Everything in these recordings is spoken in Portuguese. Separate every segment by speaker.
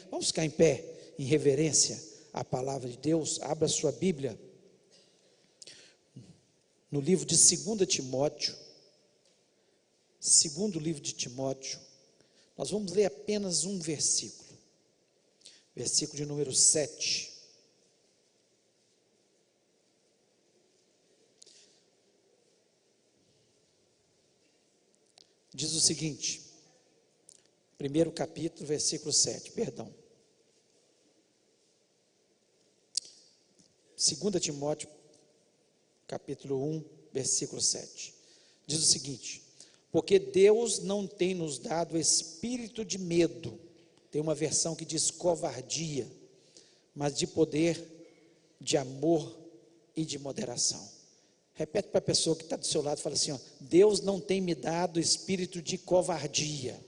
Speaker 1: Vamos ficar em pé, em reverência à palavra de Deus. Abra sua Bíblia no livro de 2 Timóteo, segundo livro de Timóteo. Nós vamos ler apenas um versículo, versículo de número 7. Diz o seguinte, primeiro capítulo, versículo 7, perdão. 2 Timóteo, capítulo 1, versículo 7. Diz o seguinte: porque Deus não tem nos dado espírito de medo, tem uma versão que diz covardia, mas de poder, de amor e de moderação. Repete para a pessoa que está do seu lado, fala assim, ó, Deus não tem me dado espírito de covardia,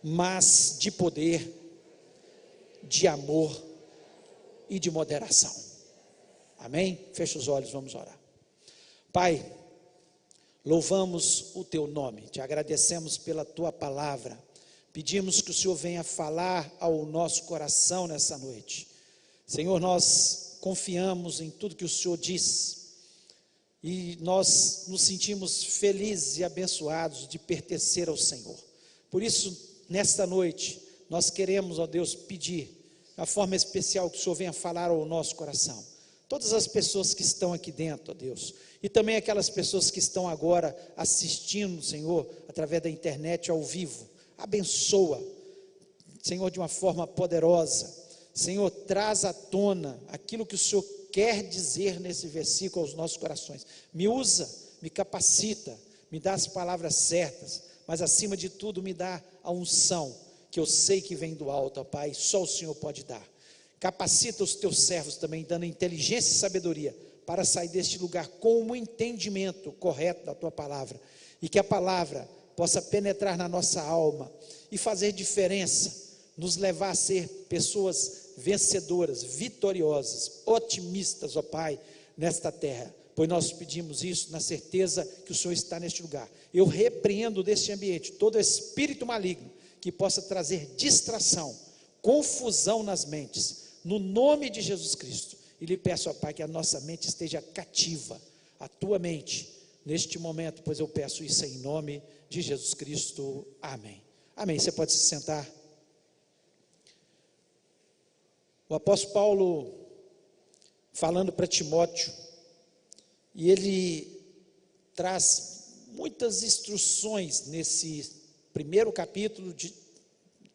Speaker 1: mas de poder, de amor e de moderação. Amém? Fecha os olhos, vamos orar. Pai, louvamos o teu nome, te agradecemos pela tua palavra, pedimos que o Senhor venha falar ao nosso coração nessa noite. Senhor, nós confiamos em tudo que o Senhor diz e nós nos sentimos felizes e abençoados de pertencer ao Senhor. Por isso, nesta noite, nós queremos, ó Deus, pedir, de uma forma especial, que o Senhor venha falar ao nosso coração. Todas as pessoas que estão aqui dentro, ó Deus, e também aquelas pessoas que estão agora assistindo, Senhor, através da internet ao vivo, abençoa, Senhor, de uma forma poderosa. Senhor, traz à tona aquilo que o Senhor quer dizer nesse versículo aos nossos corações. Me usa, me capacita, me dá as palavras certas, mas acima de tudo me dá a unção, que eu sei que vem do alto, ó Pai, só o Senhor pode dar. Capacita os teus servos também, dando inteligência e sabedoria, para sair deste lugar com um entendimento correto da tua palavra, e que a palavra possa penetrar na nossa alma, e fazer diferença, nos levar a ser pessoas vencedoras, vitoriosas, otimistas, ó Pai, nesta terra, pois nós pedimos isso na certeza que o Senhor está neste lugar. Eu repreendo deste ambiente todo espírito maligno que possa trazer distração, confusão nas mentes, no nome de Jesus Cristo, e lhe peço, ó Pai, que a nossa mente esteja cativa, a tua mente, neste momento, pois eu peço isso em nome de Jesus Cristo, amém. Amém, você pode se sentar. O apóstolo Paulo, falando para Timóteo, e ele traz muitas instruções nesse primeiro capítulo de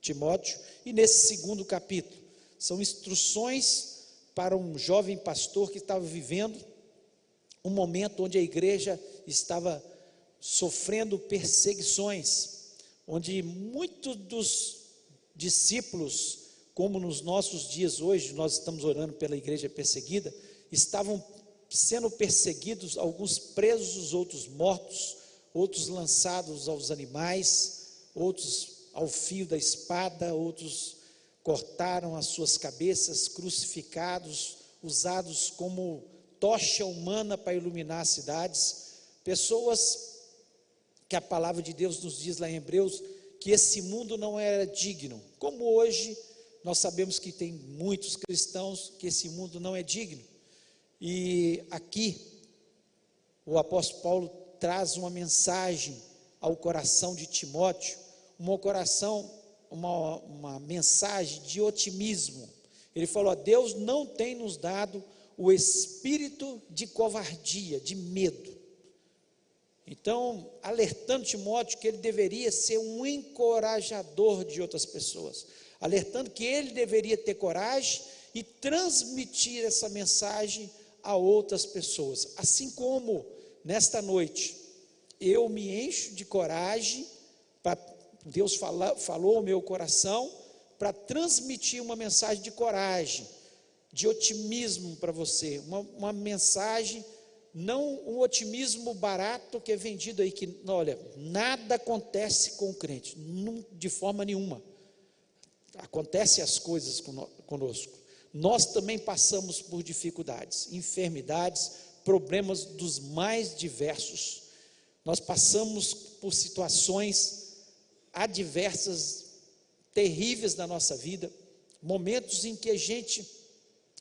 Speaker 1: Timóteo e nesse segundo capítulo. São instruções para um jovem pastor que estava vivendo um momento onde a igreja estava sofrendo perseguições, onde muitos dos discípulos, como nos nossos dias hoje, nós estamos orando pela igreja perseguida, estavam sendo perseguidos, alguns presos, outros mortos, outros lançados aos animais, outros ao fio da espada, outros cortaram as suas cabeças, crucificados, usados como tocha humana para iluminar as cidades, pessoas que a palavra de Deus nos diz lá em Hebreus, que esse mundo não era digno, como hoje nós sabemos que tem muitos cristãos que esse mundo não é digno, e aqui o apóstolo Paulo traz uma mensagem ao coração de Timóteo, uma mensagem de otimismo. Ele falou, Deus não tem nos dado o espírito de covardia, de medo. Então, alertando Timóteo que ele deveria ser um encorajador de outras pessoas, alertando que ele deveria ter coragem e transmitir essa mensagem a outras pessoas, assim como nesta noite eu me encho de coragem, Deus falou ao meu coração para transmitir uma mensagem de coragem, de otimismo para você, uma mensagem, não um otimismo barato que é vendido aí, que olha, nada acontece com o crente, de forma nenhuma, acontecem as coisas conosco, nós também passamos por dificuldades, enfermidades, problemas dos mais diversos, nós passamos por situações adversas terríveis na nossa vida, momentos em que a gente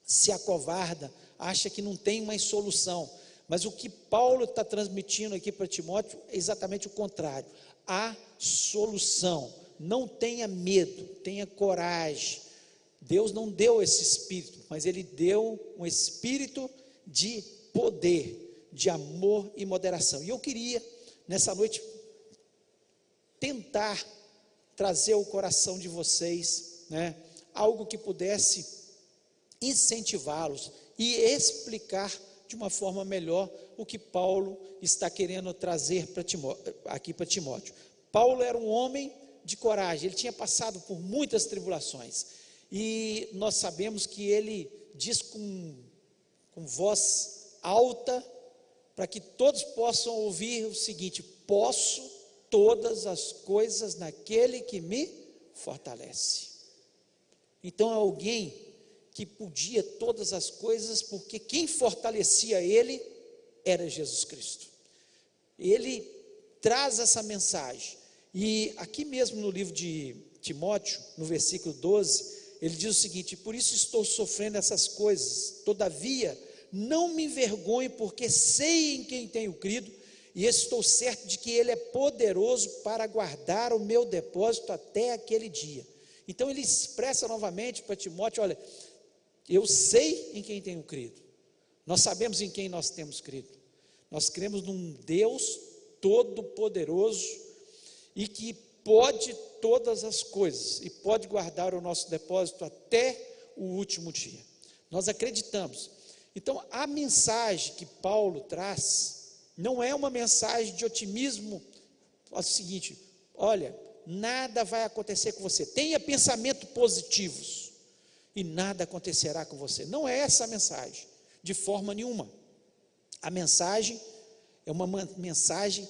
Speaker 1: se acovarda, acha que não tem mais solução, mas o que Paulo está transmitindo aqui para Timóteo é exatamente o contrário: há solução. Não tenha medo, tenha coragem. Deus não deu esse espírito, mas Ele deu um espírito de poder, de amor e moderação. E eu queria, nessa noite, tentar trazer ao coração de vocês, algo que pudesse incentivá-los e explicar de uma forma melhor o que Paulo está querendo trazer aqui para Timóteo. Paulo era um homem de coragem, ele tinha passado por muitas tribulações, e nós sabemos que ele diz com voz alta, para que todos possam ouvir o seguinte: posso todas as coisas naquele que me fortalece. Então é alguém que podia todas as coisas, porque quem fortalecia ele era Jesus Cristo. Ele traz essa mensagem, e aqui mesmo no livro de Timóteo, no versículo 12, ele diz o seguinte: por isso estou sofrendo essas coisas, todavia não me envergonho, porque sei em quem tenho crido, e estou certo de que Ele é poderoso para guardar o meu depósito até aquele dia. Então ele expressa novamente para Timóteo: olha, eu sei em quem tenho crido. Nós sabemos em quem nós temos crido. Nós cremos num Deus todo-poderoso e que pode todas as coisas e pode guardar o nosso depósito até o último dia. Nós acreditamos. Então a mensagem que Paulo traz não é uma mensagem de otimismo. É o seguinte: olha, nada vai acontecer com você, tenha pensamentos positivos e nada acontecerá com você. Não é essa a mensagem, de forma nenhuma. A mensagem é uma mensagem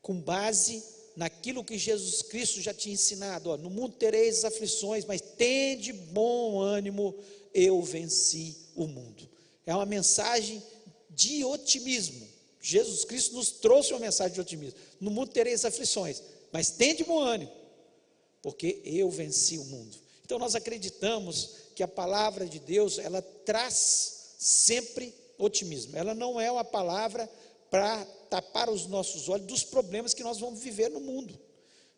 Speaker 1: com base naquilo que Jesus Cristo já tinha ensinado: no mundo tereis aflições, mas tende bom ânimo, eu venci o mundo. É uma mensagem de otimismo. Jesus Cristo nos trouxe uma mensagem de otimismo: no mundo tereis aflições, mas tende bom ânimo, porque eu venci o mundo. Então nós acreditamos que a palavra de Deus, ela traz sempre otimismo. Ela não é uma palavra para tapar os nossos olhos dos problemas que nós vamos viver no mundo.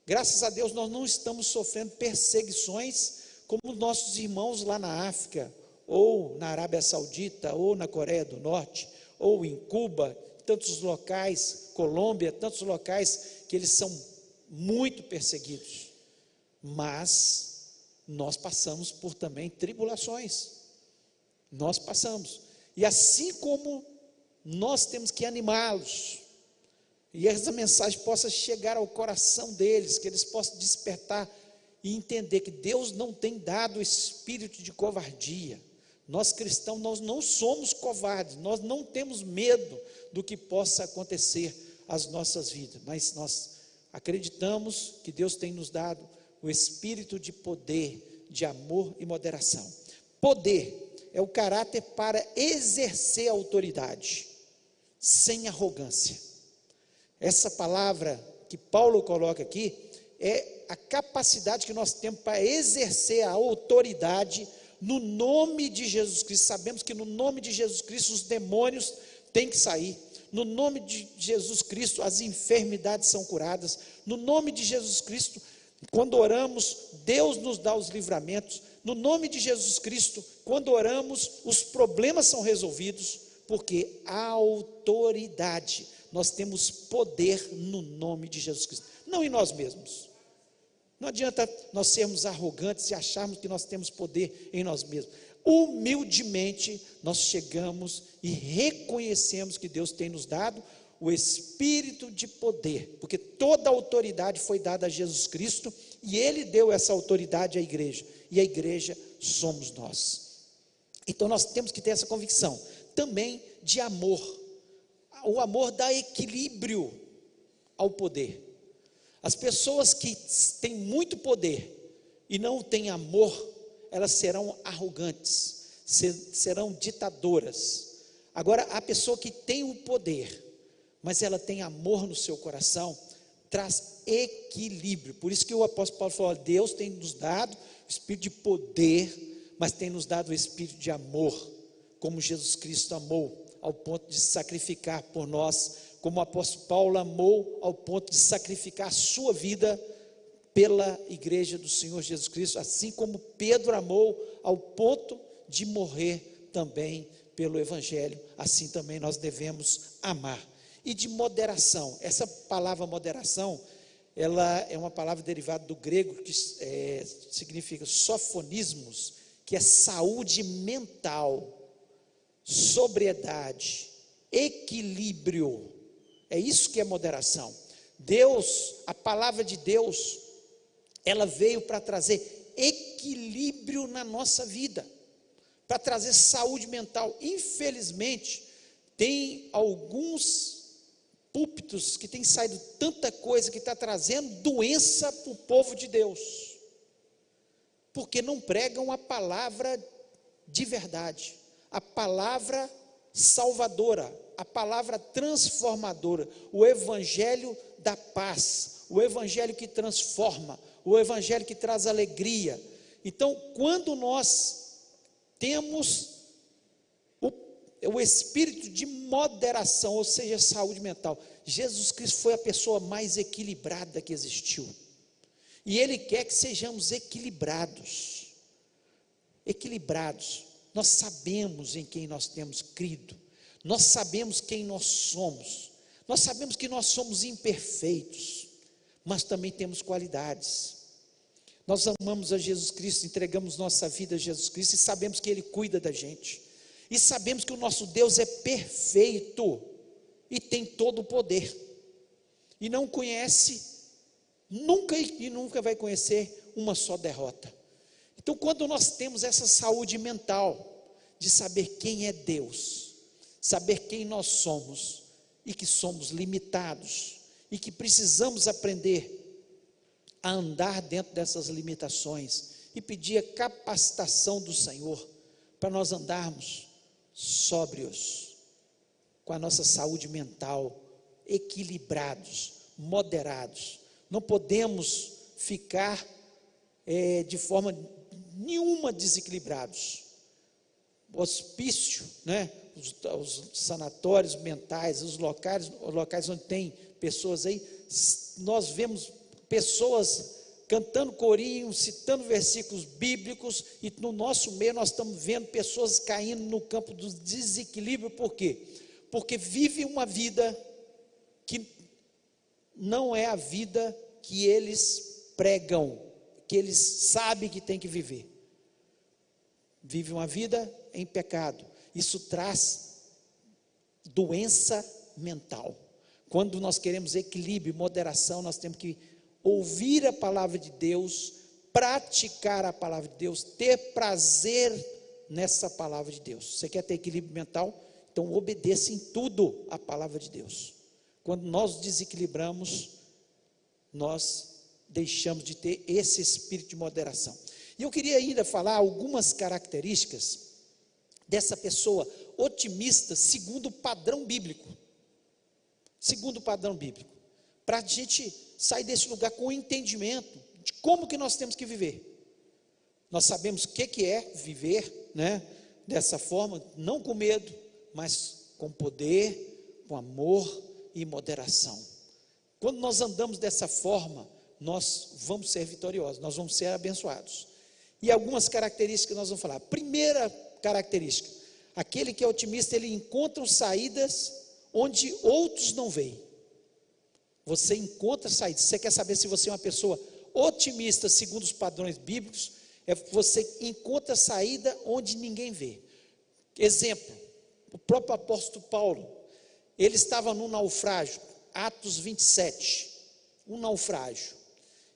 Speaker 1: Graças a Deus nós não estamos sofrendo perseguições como os nossos irmãos lá na África, ou na Arábia Saudita, ou na Coreia do Norte, ou em Cuba, tantos locais, Colômbia, tantos locais que eles são muito perseguidos. Mas nós passamos por também tribulações. Nós passamos. E assim como nós temos que animá-los, e essa mensagem possa chegar ao coração deles, que eles possam despertar e entender que Deus não tem dado o espírito de covardia. Nós cristãos, nós não somos covardes, nós não temos medo do que possa acontecer às nossas vidas, mas nós acreditamos que Deus tem nos dado o espírito de poder, de amor e moderação. Poder é o caráter para exercer a autoridade, sem arrogância. Essa palavra que Paulo coloca aqui é a capacidade que nós temos para exercer a autoridade no nome de Jesus Cristo. Sabemos que no nome de Jesus Cristo os demônios têm que sair. No nome de Jesus Cristo as enfermidades são curadas. No nome de Jesus Cristo, quando oramos, Deus nos dá os livramentos. No nome de Jesus Cristo, quando oramos, os problemas são resolvidos, porque a autoridade, nós temos poder no nome de Jesus Cristo, não em nós mesmos. Não adianta nós sermos arrogantes e acharmos que nós temos poder em nós mesmos. Humildemente nós chegamos e reconhecemos que Deus tem nos dado o espírito de poder, porque toda a autoridade foi dada a Jesus Cristo, e Ele deu essa autoridade à igreja, e a igreja somos nós. Então nós temos que ter essa convicção, também de amor. O amor dá equilíbrio ao poder. As pessoas que têm muito poder e não têm amor, elas serão arrogantes, serão ditadoras. Agora, a pessoa que tem o poder, mas ela tem amor no seu coração, traz equilíbrio. Por isso que o apóstolo Paulo falou: Deus tem nos dado o espírito de poder, mas tem nos dado o espírito de amor, como Jesus Cristo amou, ao ponto de se sacrificar por nós, como o apóstolo Paulo amou ao ponto de sacrificar a sua vida pela igreja do Senhor Jesus Cristo, assim como Pedro amou ao ponto de morrer também pelo evangelho, assim também nós devemos amar. E de moderação, essa palavra moderação, ela é uma palavra derivada do grego que significa sofonismos, que é saúde mental, sobriedade, equilíbrio. É isso que é moderação. Deus, a palavra de Deus, ela veio para trazer equilíbrio na nossa vida, para trazer saúde mental. Infelizmente, tem alguns púlpitos que tem saído tanta coisa que está trazendo doença para o povo de Deus, porque não pregam a palavra de verdade, a palavra salvadora, a palavra transformadora, o evangelho da paz, o evangelho que transforma, o evangelho que traz alegria. Então, quando nós temos o espírito de moderação, ou seja, saúde mental, Jesus Cristo foi a pessoa mais equilibrada que existiu, e Ele quer que sejamos equilibrados. Nós sabemos em quem nós temos crido, nós sabemos quem nós sabemos que nós somos imperfeitos, mas também temos qualidades. Nós amamos a Jesus Cristo, entregamos nossa vida a Jesus Cristo, e sabemos que Ele cuida da gente, e sabemos que o nosso Deus é perfeito, e tem todo o poder, e não conhece, nunca vai conhecer uma só derrota. Então, quando nós temos essa saúde mental, de saber quem é Deus, saber quem nós somos, e que somos limitados, e que precisamos aprender a andar dentro dessas limitações, e pedir a capacitação do Senhor, para nós andarmos sóbrios, com a nossa saúde mental, equilibrados, moderados. Não podemos ficar de forma nenhuma desequilibrados. O hospício, os sanatórios mentais, os locais onde tem pessoas aí, nós vemos pessoas cantando corinho, citando versículos bíblicos, e no nosso meio nós estamos vendo pessoas caindo no campo do desequilíbrio. Por quê? Porque vive uma vida que não é a vida que eles pregam, que eles sabem que tem que viver. Vive uma vida em pecado. Isso traz doença mental. Quando nós queremos equilíbrio e moderação, nós temos que ouvir a palavra de Deus, praticar a palavra de Deus, ter prazer nessa palavra de Deus. Você quer ter equilíbrio mental? Então obedeça em tudo a palavra de Deus. Quando nós desequilibramos, nós deixamos de ter esse espírito de moderação. E eu queria ainda falar algumas características dessa pessoa otimista segundo o padrão bíblico. Para a gente sair desse lugar com o entendimento de como que nós temos que viver. Nós sabemos o que é viver, dessa forma, não com medo, mas com poder, com amor e moderação. Quando nós andamos dessa forma, nós vamos ser vitoriosos, nós vamos ser abençoados. E algumas características nós vamos falar. Primeira característica: aquele que é otimista, ele encontra saídas onde outros não veem. Você encontra saídas. Você quer saber se você é uma pessoa otimista segundo os padrões bíblicos? Você encontra saída onde ninguém vê. Exemplo: o próprio apóstolo Paulo, ele estava num naufrágio, Atos 27, um naufrágio,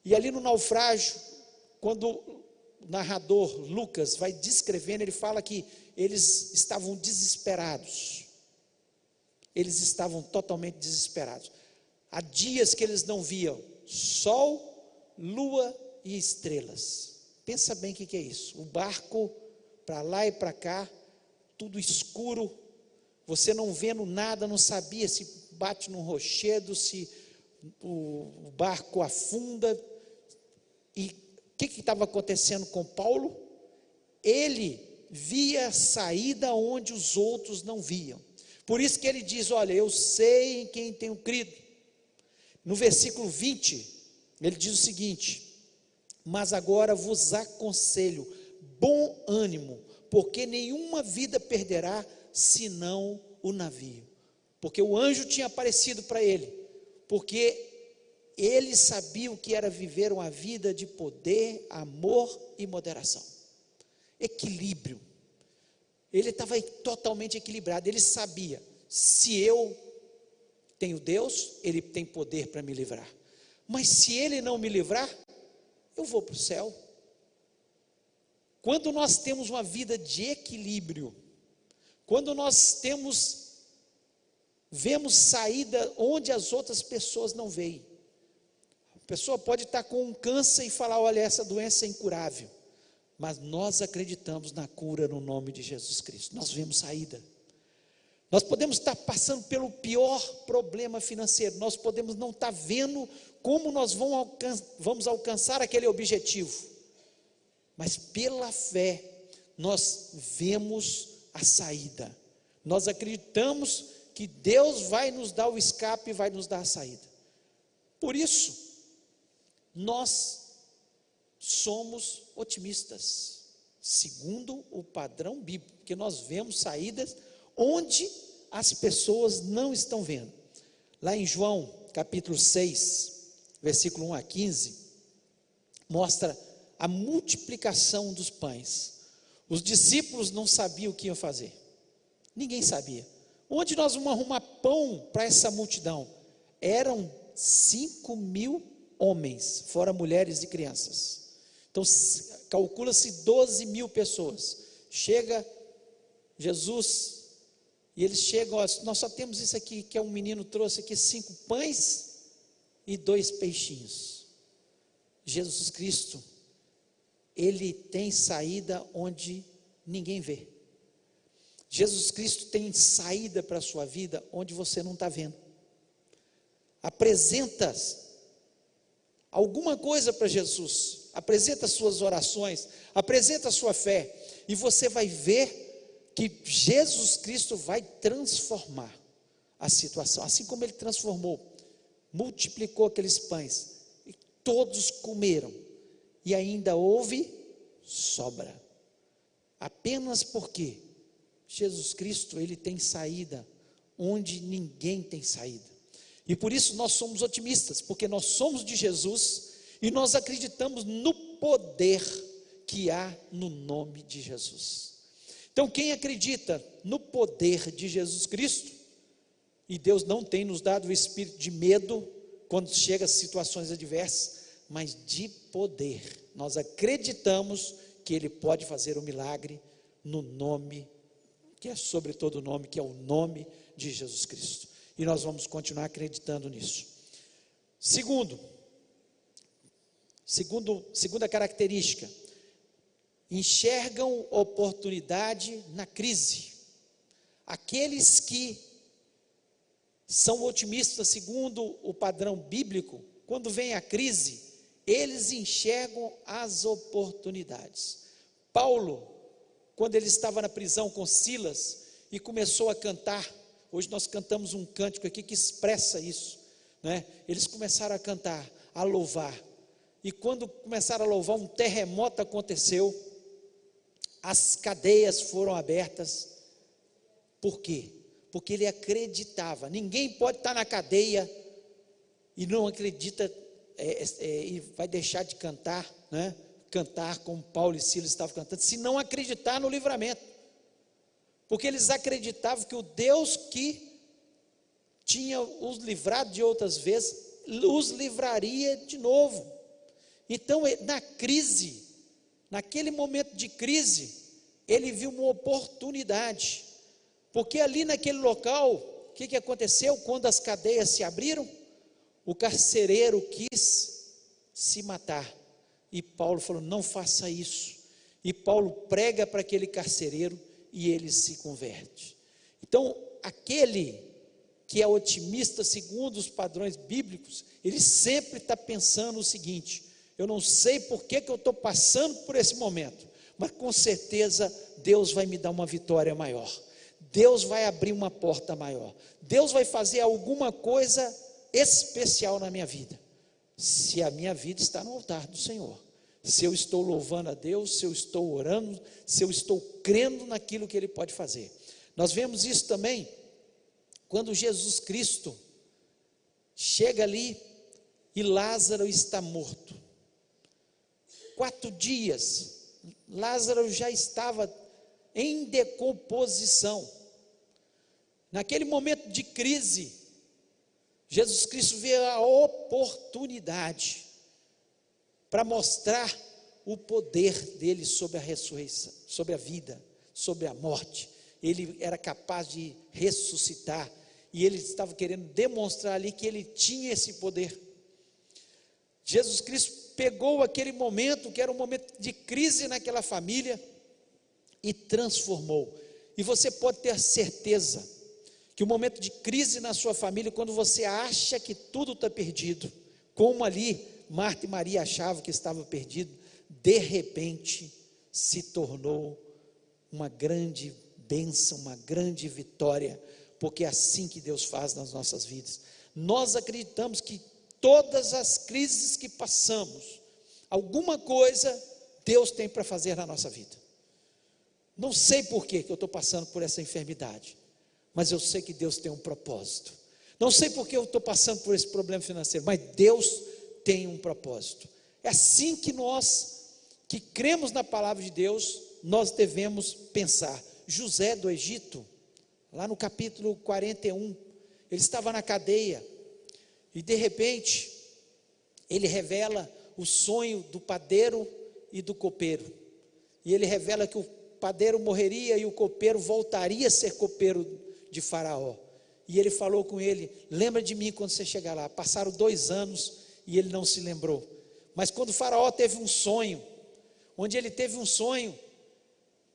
Speaker 1: e ali no naufrágio, quando o narrador Lucas vai descrevendo, ele fala que eles estavam desesperados, eles estavam totalmente desesperados. Há dias que eles não viam sol, lua e estrelas. Pensa bem o que é isso. O barco para lá e para cá, tudo escuro, você não vendo nada, não sabia se bate num rochedo, se o barco afunda. E o que estava acontecendo com Paulo? Ele via saída onde os outros não viam. Por isso que ele diz: olha, eu sei em quem tenho crido. No versículo 20, ele diz o seguinte: mas agora vos aconselho, bom ânimo, porque nenhuma vida perderá, senão o navio. Porque o anjo tinha aparecido para ele, porque ele sabia o que era viver uma vida de poder, amor e moderação. Equilíbrio. Ele estava totalmente equilibrado. Ele sabia: se eu tenho Deus, Ele tem poder para me livrar. Mas se Ele não me livrar, eu vou para o céu. Quando nós temos uma vida de equilíbrio, quando nós vemos saída onde as outras pessoas não veem. A pessoa pode estar com um câncer e falar: olha, essa doença é incurável. Mas nós acreditamos na cura no nome de Jesus Cristo. Nós vemos saída. Nós podemos estar passando pelo pior problema financeiro. Nós podemos não estar vendo como nós vamos alcançar aquele objetivo. Mas pela fé, nós vemos a saída. Nós acreditamos que Deus vai nos dar o escape e vai nos dar a saída. Por isso, nós somos otimistas, segundo o padrão bíblico, porque nós vemos saídas onde as pessoas não estão vendo. Lá em João, capítulo 6, versículo 1 a 15, mostra a multiplicação dos pães. Os discípulos não sabiam o que iam fazer, ninguém sabia. Onde nós vamos arrumar pão para essa multidão? Eram 5.000 homens, fora mulheres e crianças. Então, calcula-se 12.000 pessoas. Chega Jesus, e eles chegam: ó, nós só temos isso aqui, que é um menino trouxe aqui 5 pães e 2 peixinhos. Jesus Cristo, Ele tem saída onde ninguém vê. Jesus Cristo tem saída para a sua vida onde você não está vendo. Apresenta alguma coisa para Jesus, apresenta suas orações, apresenta a sua fé, e você vai ver que Jesus Cristo vai transformar a situação, assim como Ele transformou, multiplicou aqueles pães, e todos comeram, e ainda houve sobra, apenas porque Jesus Cristo, Ele tem saída onde ninguém tem saída. E por isso nós somos otimistas, porque nós somos de Jesus e nós acreditamos no poder que há no nome de Jesus. Então, quem acredita no poder de Jesus Cristo, e Deus não tem nos dado o espírito de medo quando chega a situações adversas, mas de poder. Nós acreditamos que Ele pode fazer um milagre no nome que é sobre todo nome, que é o nome de Jesus Cristo. E nós vamos continuar acreditando nisso. Segunda característica: enxergam oportunidade na crise. Aqueles que são otimistas segundo o padrão bíblico, quando vem a crise, eles enxergam as oportunidades. Paulo, quando ele estava na prisão com Silas e começou a cantar, hoje nós cantamos um cântico aqui que expressa isso, né? Eles começaram a cantar, a louvar, e quando começaram a louvar, um terremoto aconteceu, as cadeias foram abertas. Por quê? Porque ele acreditava. Ninguém pode estar na cadeia e não acredita, e vai deixar de cantar, né? Cantar como Paulo e Silas estavam cantando, se não acreditar no livramento, porque eles acreditavam que o Deus que tinha os livrado de outras vezes, os livraria de novo. Então, na crise, naquele momento de crise, ele viu uma oportunidade, porque ali naquele local, o que aconteceu? Quando as cadeias se abriram, o carcereiro quis se matar, e Paulo falou: não faça isso. E Paulo prega para aquele carcereiro e ele se converte. Então, aquele que é otimista segundo os padrões bíblicos, ele sempre está pensando o seguinte: eu não sei por que eu estou passando por esse momento, mas com certeza Deus vai me dar uma vitória maior, Deus vai abrir uma porta maior, Deus vai fazer alguma coisa especial na minha vida, se a minha vida está no altar do Senhor, se eu estou louvando a Deus, se eu estou orando, se eu estou crendo naquilo que Ele pode fazer. Nós vemos isso também quando Jesus Cristo chega ali e Lázaro está morto. 4 dias, Lázaro já estava em decomposição. Naquele momento de crise, Jesus Cristo vê a oportunidade para mostrar o poder dele sobre a ressurreição, sobre a vida, sobre a morte. Ele era capaz de ressuscitar, e ele estava querendo demonstrar ali que ele tinha esse poder. Jesus Cristo pegou aquele momento, que era um momento de crise naquela família, e transformou. E você pode ter certeza que o momento de crise na sua família, quando você acha que tudo está perdido, como ali Marta e Maria achavam que estava perdido, de repente se tornou uma grande bênção, uma grande vitória, porque é assim que Deus faz nas nossas vidas. Nós acreditamos que todas as crises que passamos, alguma coisa Deus tem para fazer na nossa vida. Não sei por que eu estou passando por essa enfermidade, mas eu sei que Deus tem um propósito. Não sei por que eu estou passando por esse problema financeiro, mas Deus tem um propósito. É assim que nós, que cremos na palavra de Deus, nós devemos pensar. José do Egito, lá no capítulo 41, ele estava na cadeia, e de repente, ele revela o sonho do padeiro e do copeiro, e ele revela que o padeiro morreria e o copeiro voltaria a ser copeiro de Faraó, e ele falou com ele: lembra de mim quando você chegar lá. Passaram 2 anos e ele não se lembrou, mas quando Faraó teve um sonho, onde ele teve um sonho,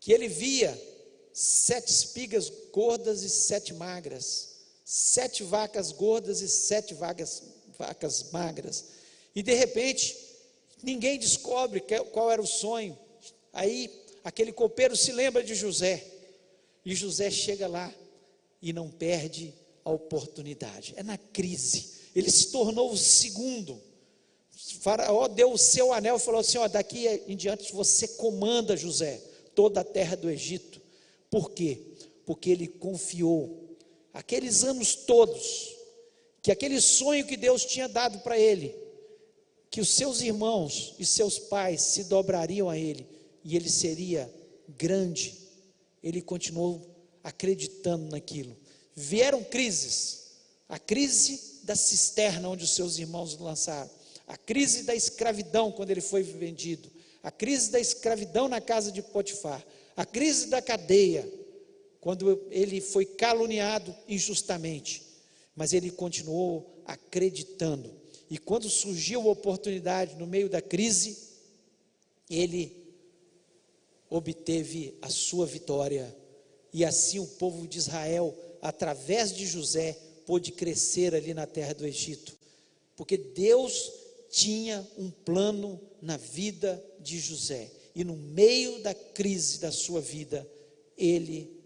Speaker 1: que ele via 7 espigas gordas e 7 magras, 7 vacas gordas e 7 vacas magras, e de repente, ninguém descobre qual era o sonho. Aí, aquele copeiro se lembra de José, e José chega lá, e não perde a oportunidade. É na crise, ele se tornou o segundo. Faraó deu o seu anel e falou assim: ó, daqui em diante você comanda, José, toda a terra do Egito. Por quê? Porque ele confiou, aqueles anos todos, que aquele sonho que Deus tinha dado para ele, que os seus irmãos e seus pais se dobrariam a ele, e ele seria grande. Ele continuou acreditando naquilo. Vieram crises, a crise da cisterna onde os seus irmãos lançaram, a crise da escravidão quando ele foi vendido, a crise da escravidão na casa de Potifar, a crise da cadeia, quando ele foi caluniado injustamente, mas ele continuou acreditando, e quando surgiu a oportunidade no meio da crise, ele obteve a sua vitória, e assim o povo de Israel, através de José, pôde crescer ali na terra do Egito, porque Deus tinha um plano na vida de José, e no meio da crise da sua vida, ele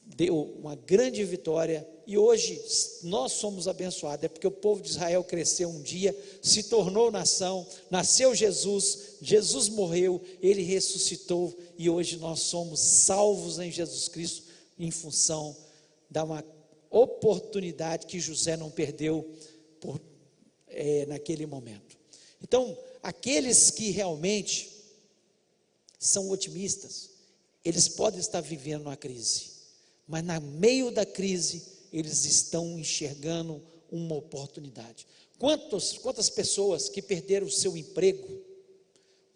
Speaker 1: deu uma grande vitória, e hoje nós somos abençoados, é porque o povo de Israel cresceu um dia, se tornou nação, nasceu Jesus, Jesus morreu, ele ressuscitou, e hoje nós somos salvos em Jesus Cristo, em função da uma oportunidade que José não perdeu naquele momento. Então, aqueles que realmente são otimistas, eles podem estar vivendo uma crise, mas no meio da crise, eles estão enxergando uma oportunidade. Quantas pessoas que perderam o seu emprego,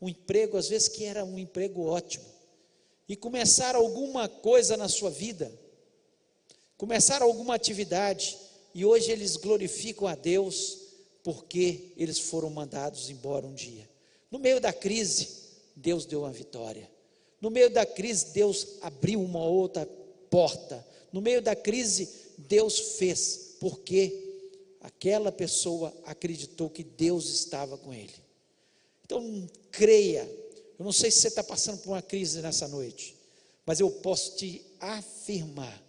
Speaker 1: um emprego às vezes que era um emprego ótimo, e começaram alguma coisa na sua vida, começaram alguma atividade, e hoje eles glorificam a Deus, porque eles foram mandados embora um dia. No meio da crise, Deus deu uma vitória. No meio da crise, Deus abriu uma outra porta. No meio da crise, Deus fez, porque aquela pessoa acreditou que Deus estava com ele. Então, creia. Eu não sei se você está passando por uma crise nessa noite, mas eu posso te afirmar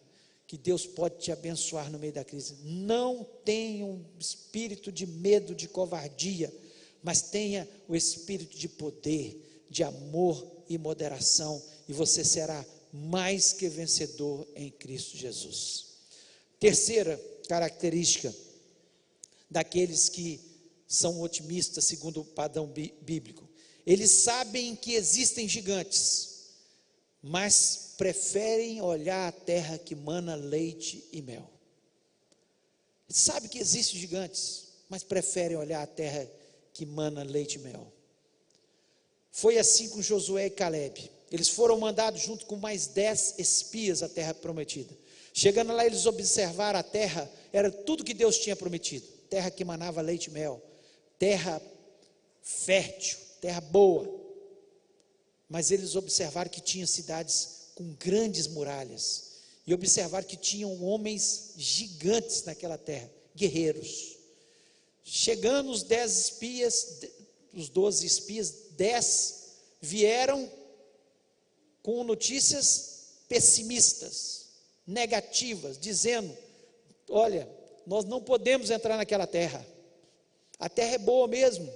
Speaker 1: que Deus pode te abençoar no meio da crise. Não tenha um espírito de medo, de covardia, mas tenha o espírito de poder, de amor e moderação, e você será mais que vencedor em Cristo Jesus. Terceira característica daqueles que são otimistas segundo o padrão bíblico: eles sabem que existem gigantes, mas preferem olhar a terra que mana leite e mel. Sabe que existem gigantes, mas preferem olhar a terra que mana leite e mel. Foi assim com Josué e Calebe. Eles foram mandados junto com mais 10 espias à terra prometida. Chegando lá, eles observaram a terra, era tudo que Deus tinha prometido: terra que manava leite e mel, terra fértil, terra boa. Mas eles observaram que tinha cidades com grandes muralhas, e observaram que tinham homens gigantes naquela terra, guerreiros. Chegando os 10 espias, os 12 espias, 10 vieram com notícias pessimistas, negativas, dizendo: olha, nós não podemos entrar naquela terra, a terra é boa mesmo,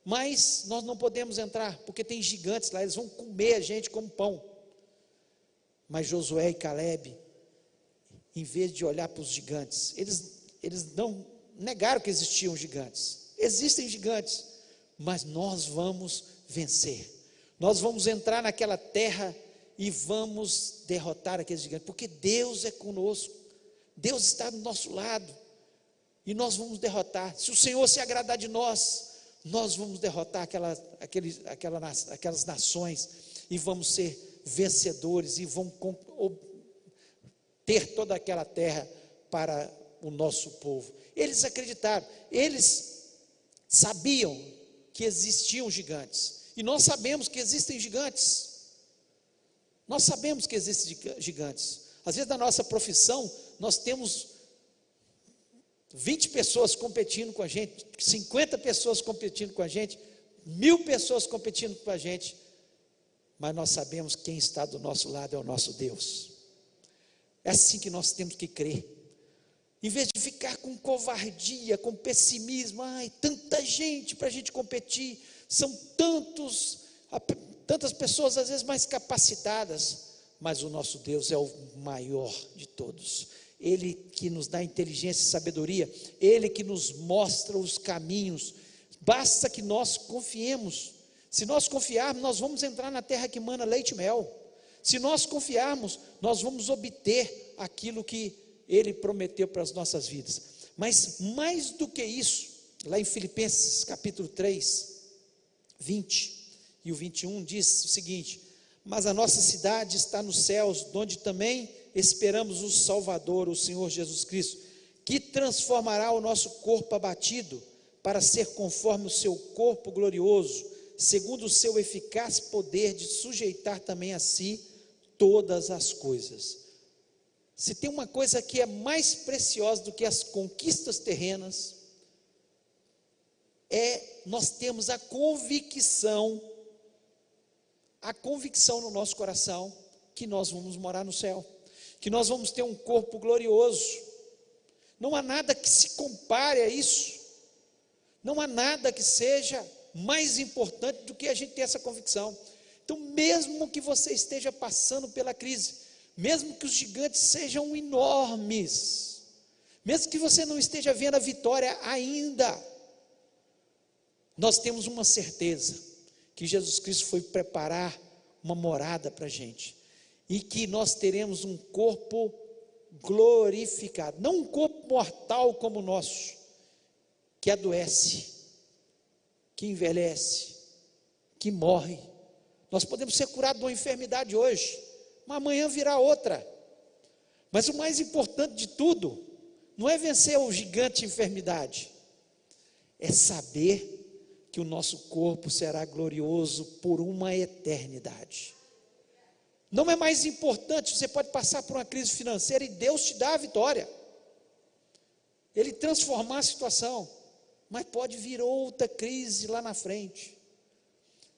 Speaker 1: mas nós não podemos entrar, porque tem gigantes lá, eles vão comer a gente como pão. Mas Josué e Calebe, em vez de olhar para os gigantes, eles não negaram que existiam gigantes. Existem gigantes, mas nós vamos vencer. Nós vamos entrar naquela terra e vamos derrotar aqueles gigantes, porque Deus é conosco, Deus está do nosso lado, e nós vamos derrotar. Se o Senhor se agradar de nós, nós vamos derrotar aquelas nações, e vamos ser vencedores, e vamos ter toda aquela terra para o nosso povo. Eles acreditaram, eles sabiam que existiam gigantes, e nós sabemos que existem gigantes. Nós sabemos que existem gigantes. Às vezes na nossa profissão nós temos 20 pessoas competindo com a gente, 50 pessoas competindo com a gente, 1000 pessoas competindo com a gente, mas nós sabemos que quem está do nosso lado é o nosso Deus. É assim que nós temos que crer. Em vez de ficar com covardia, com pessimismo, tanta gente para a gente competir, são tantas pessoas às vezes mais capacitadas, mas o nosso Deus é o maior de todos. Ele que nos dá inteligência e sabedoria, Ele que nos mostra os caminhos, basta que nós confiemos. Se nós confiarmos, nós vamos entrar na terra que mana leite e mel. Se nós confiarmos, nós vamos obter aquilo que Ele prometeu para as nossas vidas. Mas mais do que isso, lá em Filipenses capítulo 3, 20 e o 21 diz o seguinte: mas a nossa cidade está nos céus, onde também esperamos o Salvador, o Senhor Jesus Cristo, que transformará o nosso corpo abatido para ser conforme o seu corpo glorioso, segundo o seu eficaz poder de sujeitar também a si todas as coisas. Se tem uma coisa que é mais preciosa do que as conquistas terrenas, nós temos a convicção no nosso coração que nós vamos morar no céu, que nós vamos ter um corpo glorioso. Não há nada que se compare a isso, não há nada que seja mais importante do que a gente ter essa convicção. Então, mesmo que você esteja passando pela crise, mesmo que os gigantes sejam enormes, mesmo que você não esteja vendo a vitória ainda, nós temos uma certeza, que Jesus Cristo foi preparar uma morada para a gente, e que nós teremos um corpo glorificado, não um corpo mortal como o nosso, que adoece, que envelhece, que morre. Nós podemos ser curados de uma enfermidade hoje, mas amanhã virá outra. Mas o mais importante de tudo, não é vencer o gigante enfermidade, é saber que o nosso corpo será glorioso por uma eternidade. Não é mais importante, você pode passar por uma crise financeira e Deus te dá a vitória. Ele transformar a situação, mas pode vir outra crise lá na frente.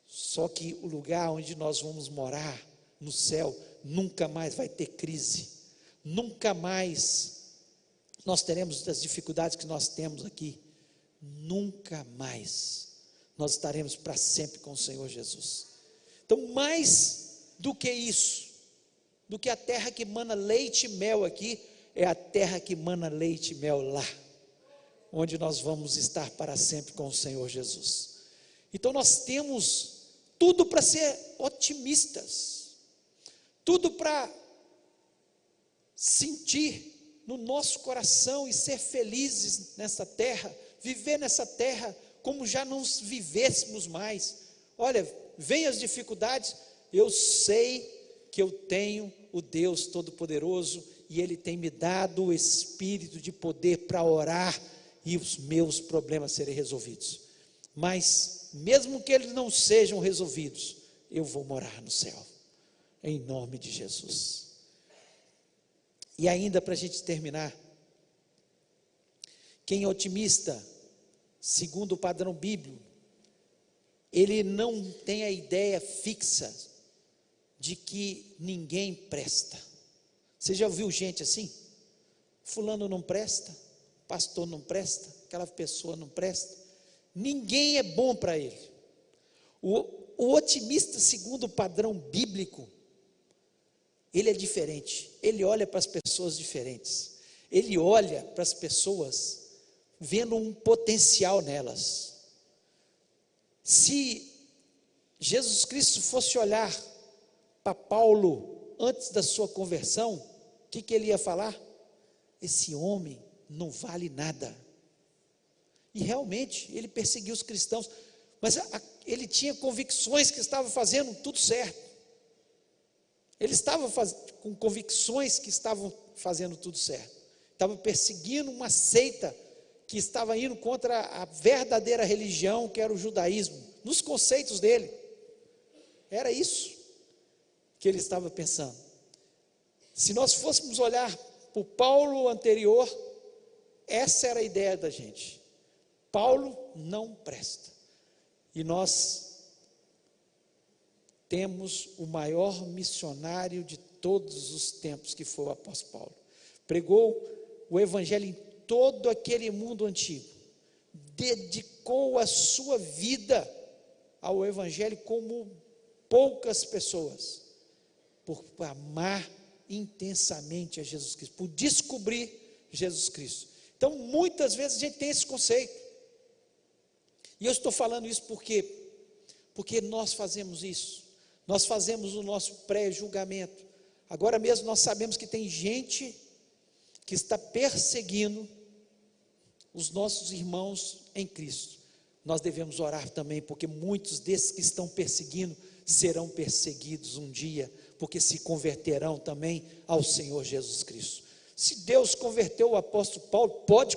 Speaker 1: Só que o lugar onde nós vamos morar, no céu, nunca mais vai ter crise. Nunca mais nós teremos as dificuldades que nós temos aqui. Nunca mais nós estaremos para sempre com o Senhor Jesus. Então, mais do que isso, do que a terra que mana leite e mel aqui, é a terra que mana leite e mel lá, onde nós vamos estar para sempre com o Senhor Jesus. Então nós temos tudo para ser otimistas, tudo para sentir no nosso coração e ser felizes nessa terra, viver nessa terra como já não vivêssemos mais. Olha, vem as dificuldades, eu sei que eu tenho o Deus Todo-Poderoso e Ele tem me dado o espírito de poder para orar e os meus problemas serem resolvidos. Mas, mesmo que eles não sejam resolvidos, eu vou morar no céu, em nome de Jesus. E ainda para a gente terminar, quem é otimista, segundo o padrão bíblico, ele não tem a ideia fixa de que ninguém presta. Você já ouviu gente assim? Fulano não presta, pastor não presta, aquela pessoa não presta, ninguém é bom para ele. O otimista, segundo o padrão bíblico, ele é diferente, ele olha para as pessoas diferentes, ele olha para as pessoas vendo um potencial nelas. Se Jesus Cristo fosse olhar para Paulo antes da sua conversão, o que ele ia falar? Esse homem não vale nada. E realmente ele perseguiu os cristãos, mas ele tinha convicções que estava fazendo tudo certo. Ele estava com convicções que estavam fazendo tudo certo. Estava perseguindo uma seita que estava indo contra a verdadeira religião, que era o judaísmo, nos conceitos dele. Era isso que ele estava pensando. Se nós fôssemos olhar para o Paulo anterior, essa era a ideia da gente. Paulo não presta. E nós temos o maior missionário de todos os tempos, que foi o apóstolo Paulo. Pregou o evangelho em todo aquele mundo antigo. Dedicou a sua vida ao evangelho como poucas pessoas, por amar intensamente a Jesus Cristo, por descobrir Jesus Cristo. Então, muitas vezes a gente tem esse conceito. E eu estou falando isso porque nós fazemos isso. Nós fazemos o nosso pré-julgamento. Agora mesmo nós sabemos que tem gente que está perseguindo os nossos irmãos em Cristo. Nós devemos orar também, porque muitos desses que estão perseguindo serão perseguidos um dia, porque se converterão também ao Senhor Jesus Cristo. Se Deus converteu o apóstolo Paulo, pode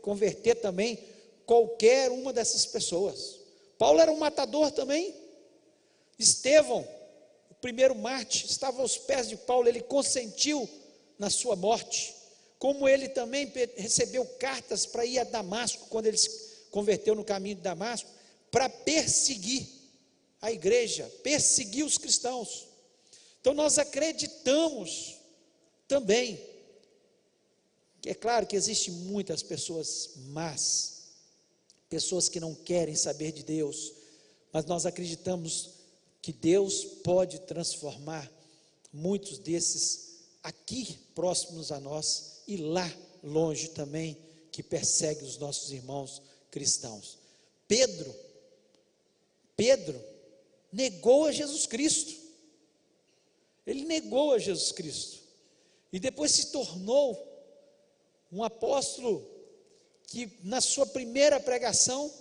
Speaker 1: converter também qualquer uma dessas pessoas. Paulo era um matador também. Estevão, o primeiro mártir, estava aos pés de Paulo, ele consentiu na sua morte. Como ele também recebeu cartas para ir a Damasco, quando ele se converteu no caminho de Damasco, para perseguir a igreja, perseguir os cristãos. Então nós acreditamos também, que é claro que existem muitas pessoas más, pessoas que não querem saber de Deus, mas nós acreditamos que Deus pode transformar muitos desses aqui próximos a nós e lá longe também, que persegue os nossos irmãos cristãos. Pedro negou a Jesus Cristo. Ele negou a Jesus Cristo e depois se tornou um apóstolo que na sua primeira pregação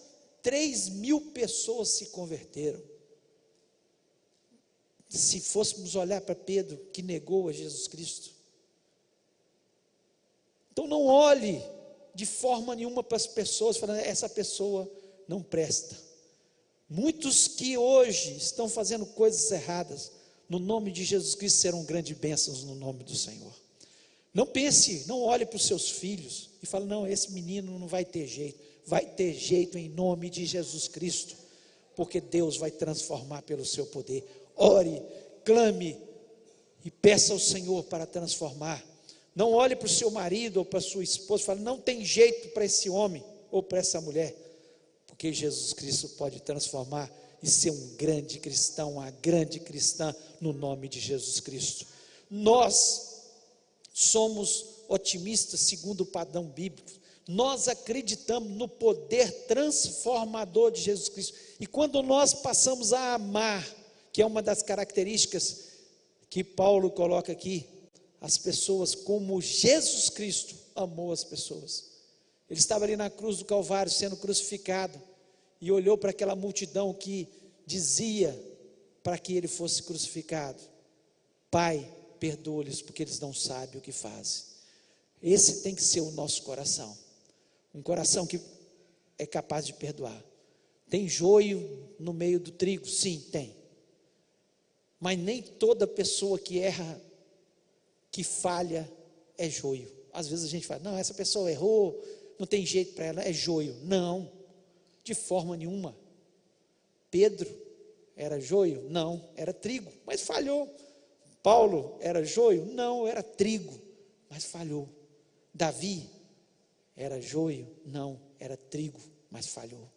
Speaker 1: 3.000 pessoas se converteram. Se fôssemos olhar para Pedro, que negou a Jesus Cristo. Então não olhe de forma nenhuma para as pessoas, falando, essa pessoa não presta. Muitos que hoje estão fazendo coisas erradas, no nome de Jesus Cristo, serão grandes bênçãos no nome do Senhor. Não pense, não olhe para os seus filhos e fale, não, esse menino não vai ter jeito. Vai ter jeito em nome de Jesus Cristo, porque Deus vai transformar pelo seu poder. Ore, clame e peça ao Senhor para transformar. Não olhe para o seu marido ou para a sua esposa e fale, não tem jeito para esse homem ou para essa mulher, porque Jesus Cristo pode transformar e ser um grande cristão, uma grande cristã, no nome de Jesus Cristo. Nós somos otimistas segundo o padrão bíblico. Nós acreditamos no poder transformador de Jesus Cristo. E quando nós passamos a amar, que é uma das características que Paulo coloca aqui, as pessoas como Jesus Cristo amou as pessoas. Ele estava ali na cruz do Calvário sendo crucificado e olhou para aquela multidão que dizia para que ele fosse crucificado: Pai, perdoa-lhes porque eles não sabem o que fazem. Esse tem que ser o nosso coração, um coração que é capaz de perdoar. Tem joio no meio do trigo? Sim, tem. Mas nem toda pessoa que erra, que falha, é joio. Às vezes a gente fala, não, essa pessoa errou, não tem jeito para ela, é joio. Não, de forma nenhuma. Pedro era joio? Não, era trigo, mas falhou. Paulo era joio? Não, era trigo, mas falhou. Davi era joio? Não, era trigo, mas falhou.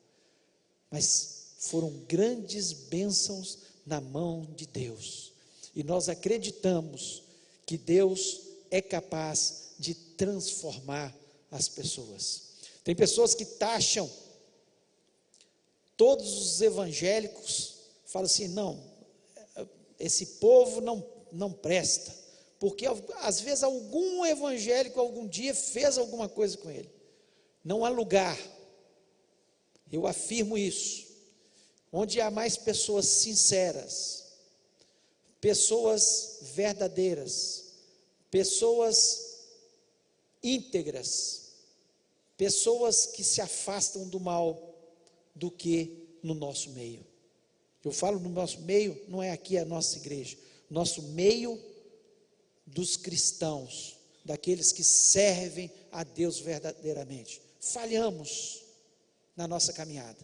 Speaker 1: Mas foram grandes bênçãos na mão de Deus. E nós acreditamos que Deus é capaz de transformar as pessoas. Tem pessoas que taxam todos os evangélicos, falam assim, não, esse povo não presta, porque às vezes algum evangélico algum dia fez alguma coisa com ele. Não há lugar, eu afirmo isso, onde há mais pessoas sinceras, pessoas verdadeiras, pessoas íntegras, pessoas que se afastam do mal, do que no nosso meio. Eu falo no nosso meio, não é aqui a nossa igreja, nosso meio dos cristãos, daqueles que servem a Deus verdadeiramente. Falhamos na nossa caminhada,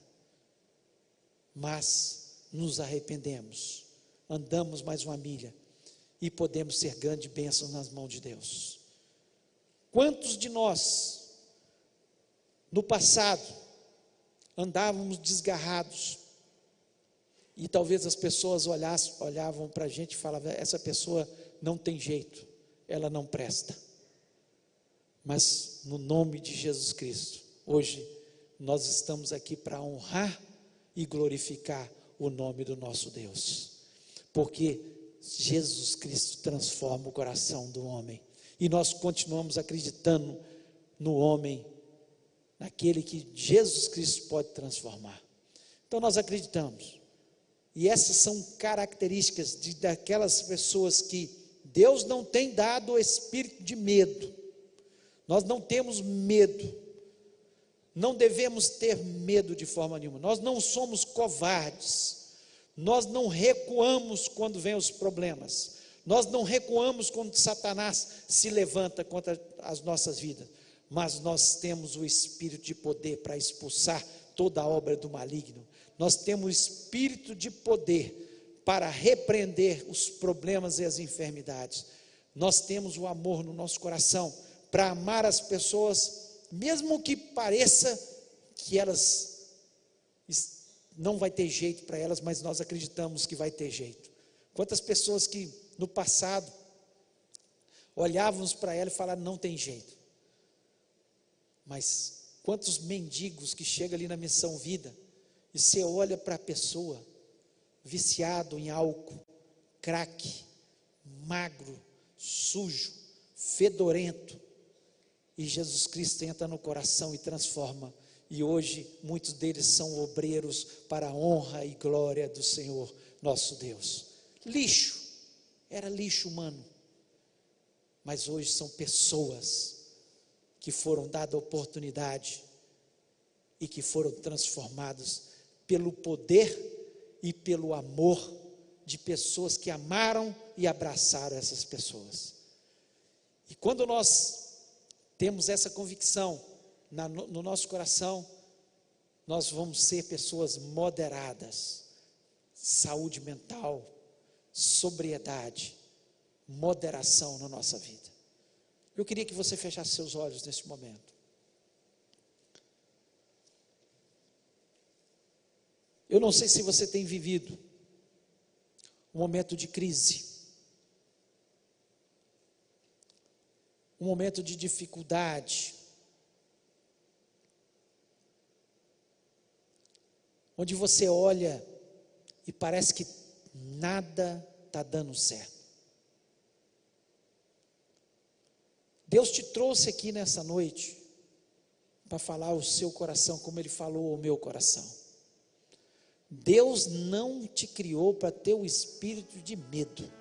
Speaker 1: mas nos arrependemos, andamos mais uma milha e podemos ser grande bênção nas mãos de Deus. Quantos de nós no passado andávamos desgarrados e talvez as pessoas olhavam para a gente e falavam, essa pessoa não tem jeito, ela não presta. Mas no nome de Jesus Cristo, hoje nós estamos aqui para honrar e glorificar o nome do nosso Deus, porque Jesus Cristo transforma o coração do homem, e nós continuamos acreditando no homem, naquele que Jesus Cristo pode transformar. Então nós acreditamos, e essas são características daquelas pessoas que Deus não tem dado o espírito de medo. Nós não temos medo, não devemos ter medo de forma nenhuma, nós não somos covardes, nós não recuamos quando vem os problemas, nós não recuamos quando Satanás se levanta contra as nossas vidas, mas nós temos o espírito de poder para expulsar toda a obra do maligno, nós temos o espírito de poder para repreender os problemas e as enfermidades, nós temos o amor no nosso coração, para amar as pessoas, mesmo que pareça que elas não vai ter jeito para elas, mas nós acreditamos que vai ter jeito. Quantas pessoas que no passado olhávamos para ela e falaram, não tem jeito. Mas quantos mendigos que chegam ali na Missão Vida, e você olha para a pessoa, viciado em álcool, crack, magro, sujo, fedorento, e Jesus Cristo entra no coração e transforma, e hoje muitos deles são obreiros para a honra e glória do Senhor nosso Deus. Lixo, era lixo humano, mas hoje são pessoas que foram dadas a oportunidade e que foram transformados pelo poder e pelo amor de pessoas que amaram e abraçaram essas pessoas. E quando nós temos essa convicção no nosso coração, nós vamos ser pessoas moderadas, saúde mental, sobriedade, moderação na nossa vida. Eu queria que você fechasse seus olhos nesse momento. Eu não sei se você tem vivido um momento de crise, um momento de dificuldade, onde você olha e parece que nada está dando certo. Deus te trouxe aqui nessa noite para falar ao seu coração como Ele falou ao meu coração. Deus não te criou para ter o espírito de medo,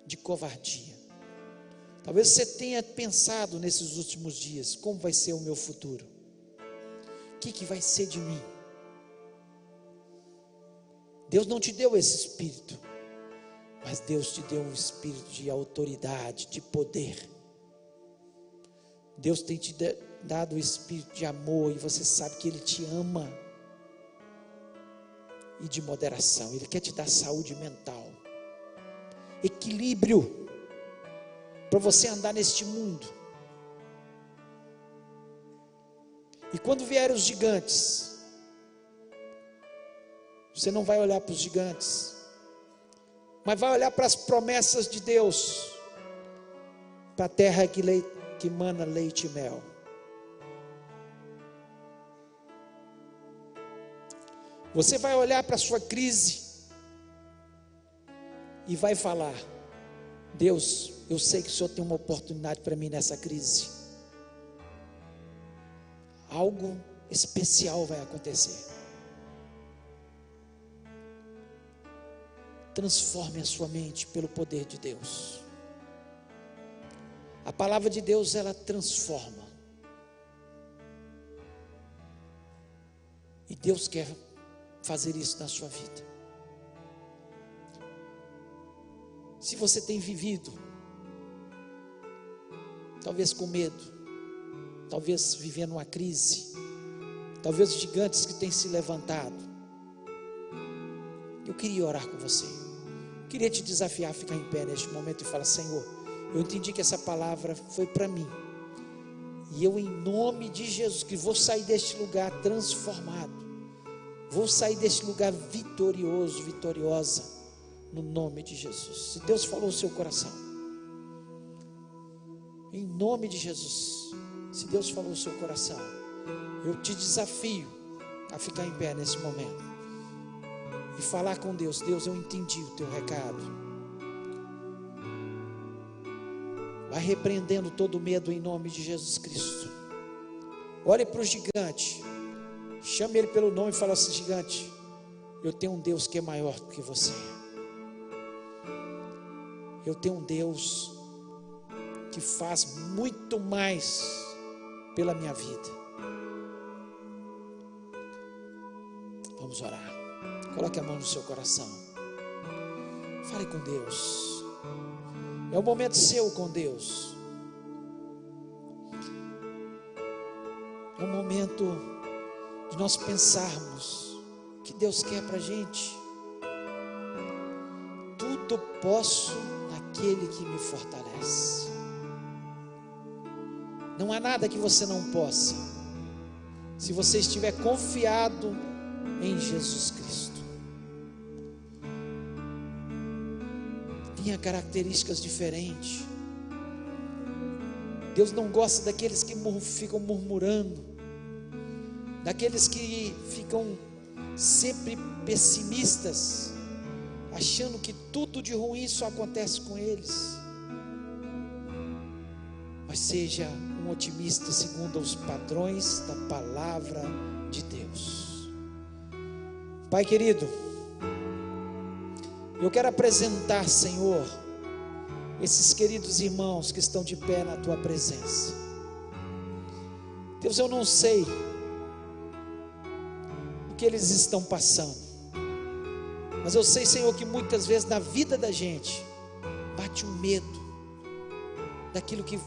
Speaker 1: de covardia. Talvez você tenha pensado nesses últimos dias: como vai ser o meu futuro? O que vai ser de mim? Deus não te deu esse espírito, mas Deus te deu um espírito de autoridade, de poder. Deus tem te dado o espírito de amor, e você sabe que Ele te ama, e de moderação. Ele quer te dar saúde mental, equilíbrio, para você andar neste mundo. E quando vierem os gigantes, você não vai olhar para os gigantes, mas vai olhar para as promessas de Deus, para a terra que mana leite e mel. Você vai olhar para a sua crise e vai falar: Deus, eu sei que o Senhor tem uma oportunidade para mim nessa crise. Algo especial vai acontecer. Transforme a sua mente pelo poder de Deus. A palavra de Deus, ela transforma. E Deus quer fazer isso na sua vida. Se você tem vivido, talvez com medo, talvez vivendo uma crise, talvez gigantes que têm se levantado, eu queria orar com você. Queria te desafiar a ficar em pé neste momento e falar: Senhor, eu entendi que essa palavra foi para mim, e eu, em nome de Jesus, que vou sair deste lugar transformado, vou sair deste lugar vitorioso, vitoriosa, no nome de Jesus. Se Deus falou o seu coração, em nome de Jesus, se Deus falou o seu coração, eu te desafio a ficar em pé nesse momento e falar com Deus: Deus, eu entendi o teu recado. Vai repreendendo todo medo em nome de Jesus Cristo. Olhe para o gigante, chame ele pelo nome e fala assim: gigante, eu tenho um Deus que é maior do que você. Eu tenho um Deus que faz muito mais pela minha vida. Vamos orar. Coloque a mão no seu coração. Fale com Deus. É o momento seu com Deus. É o momento de nós pensarmos o que Deus quer para a gente. Tudo posso naquele que me fortalece. Não há nada que você não possa, se você estiver confiado em Jesus Cristo. Tenha características diferentes. Deus não gosta daqueles que ficam murmurando, daqueles que ficam sempre pessimistas, achando que tudo de ruim só acontece com eles. Mas seja um otimista segundo os padrões da palavra de Deus. Pai querido, eu quero apresentar, Senhor, esses queridos irmãos que estão de pé na tua presença. Deus, eu não sei o que eles estão passando, Mas eu sei, Senhor, que muitas vezes na vida da gente bate um medo daquilo que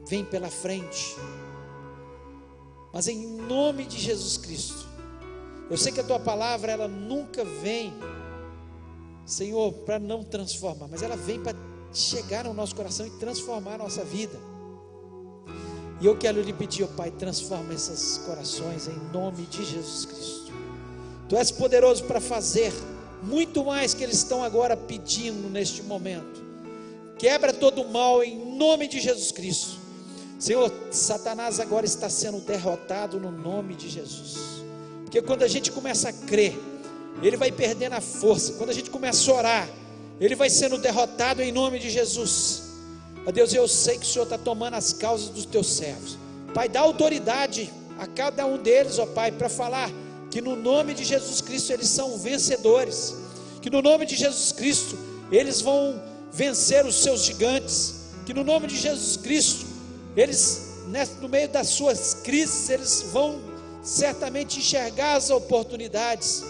Speaker 1: vem pela frente. Mas em nome de Jesus Cristo, eu sei que a tua palavra, ela nunca vem, Senhor, para não transformar, mas ela vem para chegar no nosso coração e transformar a nossa vida. E eu quero lhe pedir, ó Pai, transforma esses corações em nome de Jesus Cristo. Tu és poderoso para fazer muito mais que eles estão agora pedindo neste momento. Quebra todo o mal em nome de Jesus Cristo. Senhor, Satanás agora está sendo derrotado no nome de Jesus. Porque quando a gente começa a crer, ele vai perdendo a força. Quando a gente começa a orar, ele vai sendo derrotado em nome de Jesus. Ó Deus, eu sei que o Senhor está tomando as causas dos teus servos. Pai, dá autoridade a cada um deles, ó Pai, para falar que no nome de Jesus Cristo eles são vencedores. Que no nome de Jesus Cristo eles vão vencer os seus gigantes. Que no nome de Jesus Cristo eles, no meio das suas crises, eles vão certamente enxergar as oportunidades.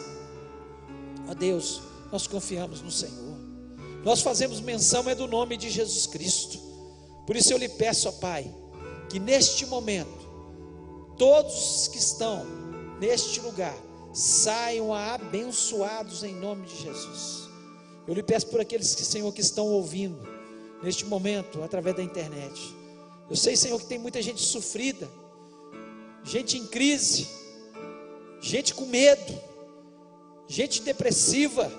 Speaker 1: Ó Deus, nós confiamos no Senhor. Nós fazemos menção do nome de Jesus Cristo. Por isso eu lhe peço, ó Pai, que neste momento todos que estão neste lugar saiam abençoados em nome de Jesus. Eu lhe peço por aqueles que, Senhor, que estão ouvindo neste momento através da internet. Eu sei, Senhor, que tem muita gente sofrida, gente em crise, gente com medo, gente depressiva.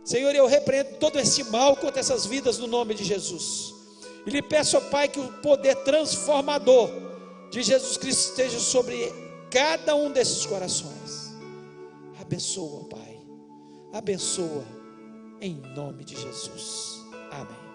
Speaker 1: Senhor, eu repreendo todo esse mal contra essas vidas no nome de Jesus. E lhe peço, ó Pai, que o poder transformador de Jesus Cristo esteja sobre cada um desses corações. Abençoa, ó Pai, abençoa em nome de Jesus. Amém.